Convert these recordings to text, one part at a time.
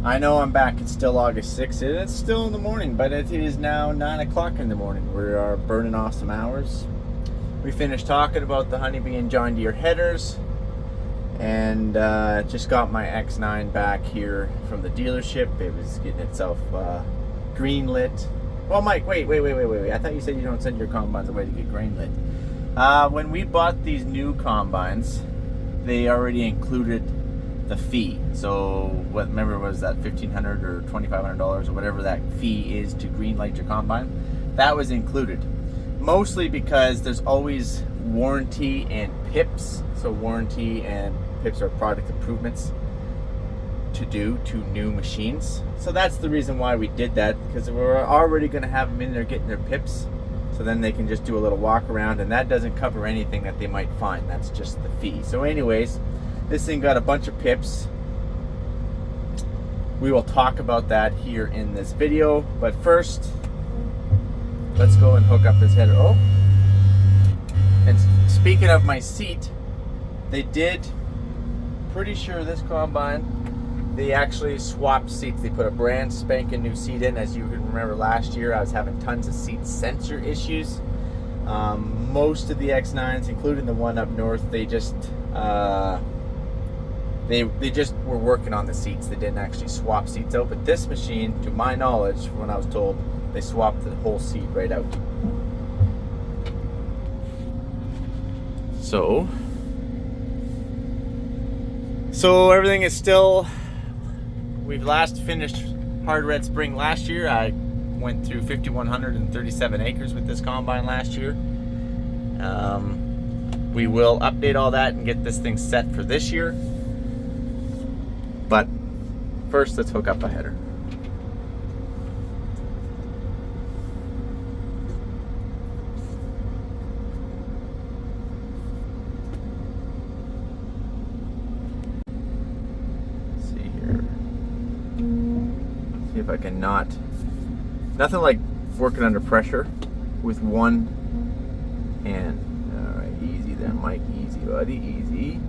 I know I'm back. It's still August 6th. It's still in the morning, but it is now 9 o'clock in the morning. We are burning off some hours. We finished talking about the Honeybee and John Deere headers, and just got my X9 back here from the dealership. It was getting itself green lit. Well, Mike, wait. I thought you said you don't send your combines away to get green lit. When we bought these new combines, they already included the fee. So what, remember, was that $1,500 or $2,500 or whatever that fee is to green light your combine? That was included, mostly because there's always warranty and PIPs. So warranty and PIPs are product improvements to do to new machines. So that's the reason why we did that, because we're already going to have them in there getting their PIPs, so then they can just do a little walk around, and that doesn't cover anything that they might find. That's just the fee. So anyways, this thing got a bunch of PIPs. We will talk about that here in this video, but first let's go and hook up this header. Oh, and speaking of my seat, they did, pretty sure this combine, they actually swapped seats. They put a brand spanking new seat in. As you can remember, last year I was having tons of seat sensor issues. Most of the X9s, including the one up north, they just they just were working on the seats. They didn't actually swap seats out. But this machine, to my knowledge, when I was told, they swapped the whole seat right out. So everything is still, we've last finished hard red spring last year. I went through 5,137 acres with this combine last year. We will update all that and get this thing set for this year. But first, let's hook up a header. Let's see here. See if I can not. Nothing like working under pressure with one hand. All right, easy there, Mike. Easy, buddy. Easy.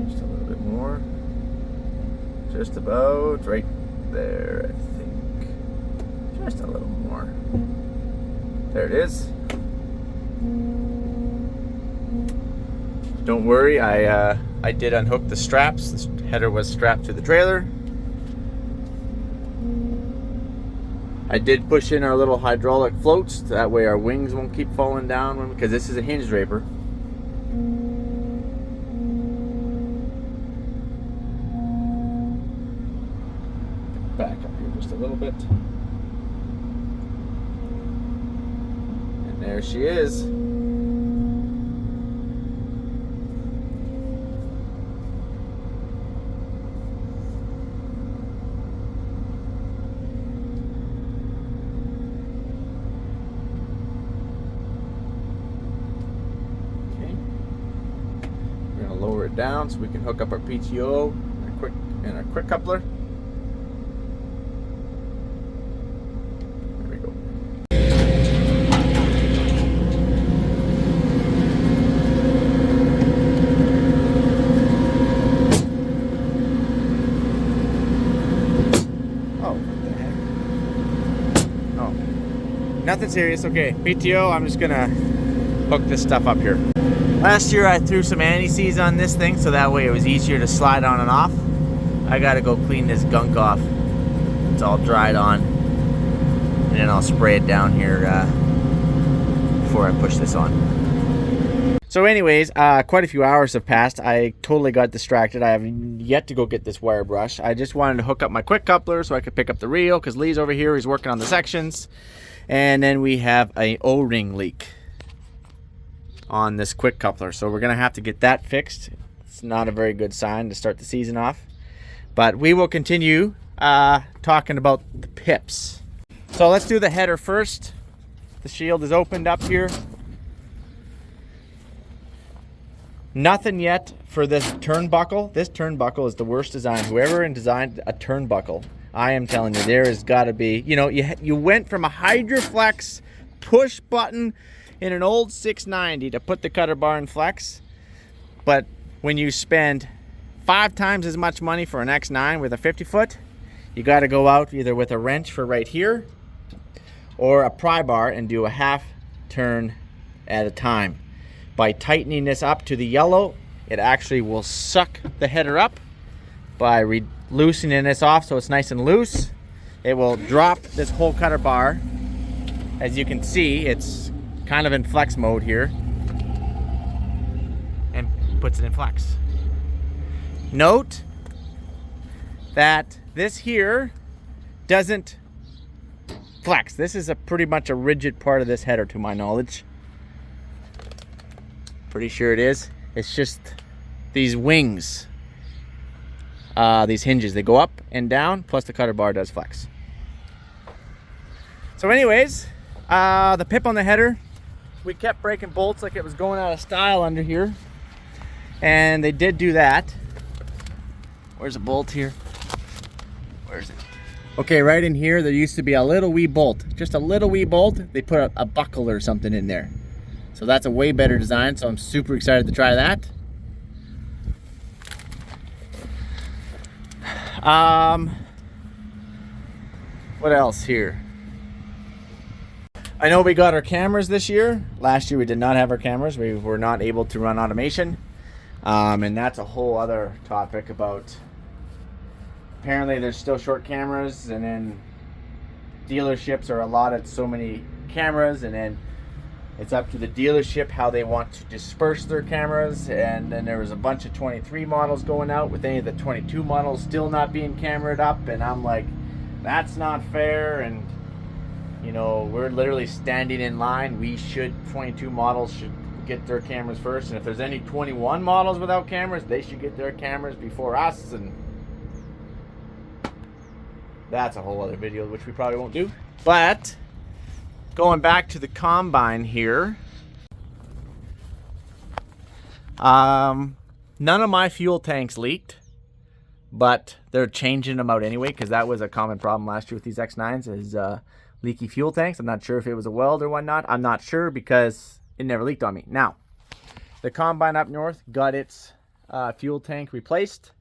Just a little bit more. Just about right there, I think. Just a little more. There it is. Don't worry, I did unhook the straps. This header was strapped to the trailer. I did push in our little hydraulic floats, that way our wings won't keep falling down, because this is a hinge draper. Back up here just a little bit. And there she is. Lower it down so we can hook up our PTO and our quick coupler. There we go. Oh, what the heck? Oh, nothing serious. Okay, PTO, I'm just gonna hook this stuff up here. Last year I threw some anti-seize on this thing so that way it was easier to slide on and off. I gotta go clean this gunk off. It's all dried on. And then I'll spray it down here before I push this on. So anyways, quite a few hours have passed. I totally got distracted. I have yet to go get this wire brush. I just wanted to hook up my quick coupler so I could pick up the reel, because Lee's over here, he's working on the sections. And then we have an O-ring leak on this quick coupler, so we're gonna have to get that fixed. It's not a very good sign to start the season off, but we will continue talking about the PIPs. So let's do the header first. The shield is opened up here. Nothing yet for this turnbuckle. This turnbuckle is the worst design. Whoever designed a turnbuckle, I am telling you, there has got to be, you know, you went from a Hydroflex push button in an old 690 to put the cutter bar in flex, but when you spend 5 times as much money for an X9 with a 50-foot, you got to go out either with a wrench for right here or a pry bar and do a half turn at a time. By tightening this up to the yellow, it actually will suck the header up. By loosening this off so it's nice and loose, it will drop this whole cutter bar. As you can see, it's kind of in flex mode here, and puts it in flex. Note that this here doesn't flex. This is pretty much a rigid part of this header to my knowledge. Pretty sure it is. It's just these wings, these hinges, they go up and down, plus the cutter bar does flex. So anyways, the PIP on the header, we kept breaking bolts like it was going out of style under here, and they did do that. Where's a bolt here? Where is it? Okay, right in here there used to be a little wee bolt, just a little wee bolt. They put a buckle or something in there, so that's a way better design, so I'm super excited to try that. What else here? I know we got our cameras this year. Last year we did not have our cameras. We were not able to run automation. And that's a whole other topic about, apparently there's still short cameras, and then dealerships are allotted so many cameras, and then it's up to the dealership how they want to disperse their cameras. And then there was a bunch of 23 models going out with any of the 22 models still not being cameraed up, and I'm like, that's not fair. And you know, we're literally standing in line. 22 models should get their cameras first, and if there's any 21 models without cameras, they should get their cameras before us. And that's a whole other video, which we probably won't do. But going back to the combine here, none of my fuel tanks leaked, but they're changing them out anyway, because that was a common problem last year with these X9s, is leaky fuel tanks. I'm not sure if it was a weld or whatnot. I'm not sure because it never leaked on me. Now, the combine up north got its fuel tank replaced.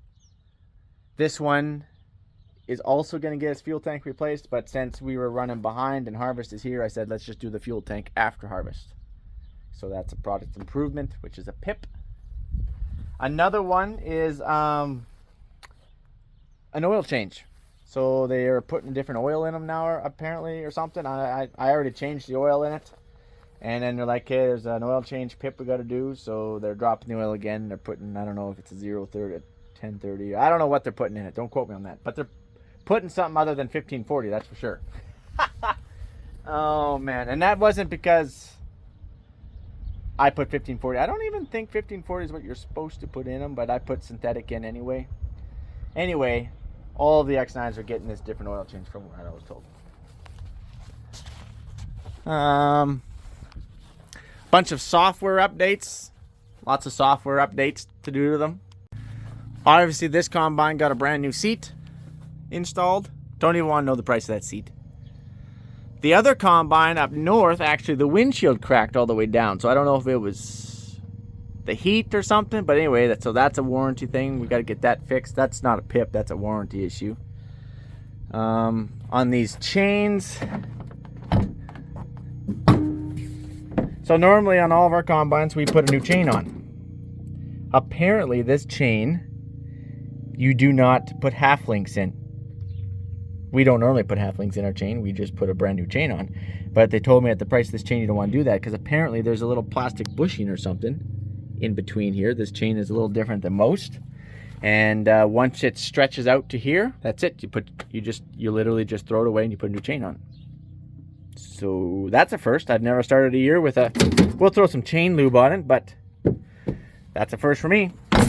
This one is also going to get its fuel tank replaced, but since we were running behind and harvest is here, I said let's just do the fuel tank after harvest. So that's a product improvement, which is a PIP. Another one is an oil change. So they are putting different oil in them now, apparently, or something. I already changed the oil in it. And then they're like, hey, there's an oil change PIP we got to do. So they're dropping the oil again. They're putting, I don't know if it's a 030, 1030. I don't know what they're putting in it. Don't quote me on that. But they're putting something other than 1540, that's for sure. Oh, man. And that wasn't because I put 1540. I don't even think 1540 is what you're supposed to put in them, but I put synthetic in anyway. Anyway, all of the X9s are getting this different oil change from what I was told. Bunch of software updates. Lots of software updates to do to them. Obviously, this combine got a brand new seat installed. Don't even want to know the price of that seat. The other combine up north, actually, the windshield cracked all the way down. So I don't know if it was the heat or something. But anyway, that's a warranty thing. We got to get that fixed. That's not a PIP. That's a warranty issue. On these chains. So normally on all of our combines, we put a new chain on. Apparently, this chain, you do not put half links in. We don't normally put half links in our chain. We just put a brand new chain on. But they told me at the price of this chain, you don't want to do that, because apparently there's a little plastic bushing or something in between here. This chain is a little different than most. And once it stretches out to here, that's it. You literally just throw it away and you put a new chain on. So that's a first. I've never started a year with a, we'll throw some chain lube on it, but that's a first for me. So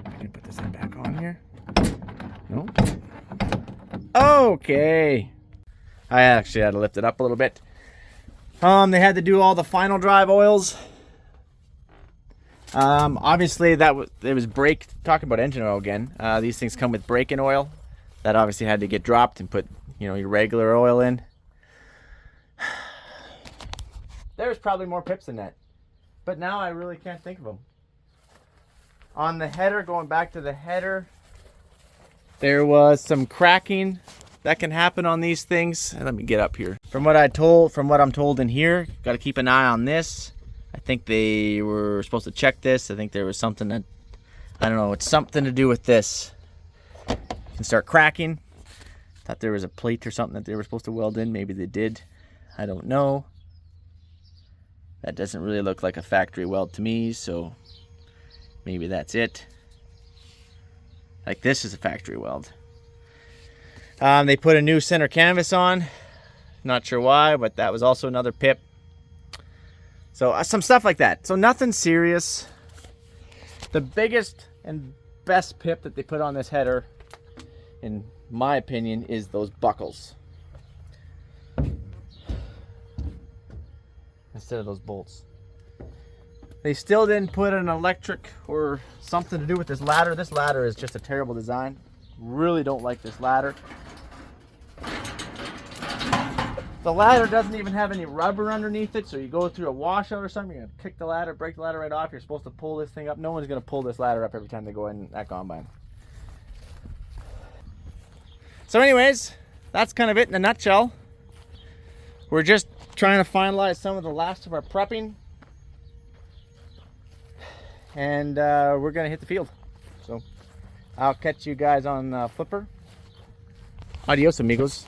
I can put this back on here. No? Okay. I actually had to lift it up a little bit. They had to do all the final drive oils. Obviously it was brake, talking about engine oil again. These things come with brake-in oil. That obviously had to get dropped and put, your regular oil in. There's probably more pips than that. But now I really can't think of them. On the header, going back to the header, there was some cracking that can happen on these things. Let me get up here. From what I'm told in here, got to keep an eye on this. I think they were supposed to check this. I think there was something that, I don't know, it's something to do with this. It can start cracking. Thought there was a plate or something that they were supposed to weld in. Maybe they did. I don't know. That doesn't really look like a factory weld to me, so maybe that's it. Like this is a factory weld. They put a new center canvas on. Not sure why, but that was also another PIP. So some stuff like that. So nothing serious. The biggest and best PIP that they put on this header, in my opinion, is those buckles. Instead of those bolts. They still didn't put an electric or something to do with this ladder. This ladder is just a terrible design. Really don't like this ladder. The ladder doesn't even have any rubber underneath it, so you go through a washout or something, you're gonna kick the ladder, break the ladder right off. You're supposed to pull this thing up. No one's gonna pull this ladder up every time they go in that combine. So anyways, that's kind of it in a nutshell. We're just trying to finalize some of the last of our prepping. And we're gonna hit the field. So I'll catch you guys on Flipper. Adios, amigos.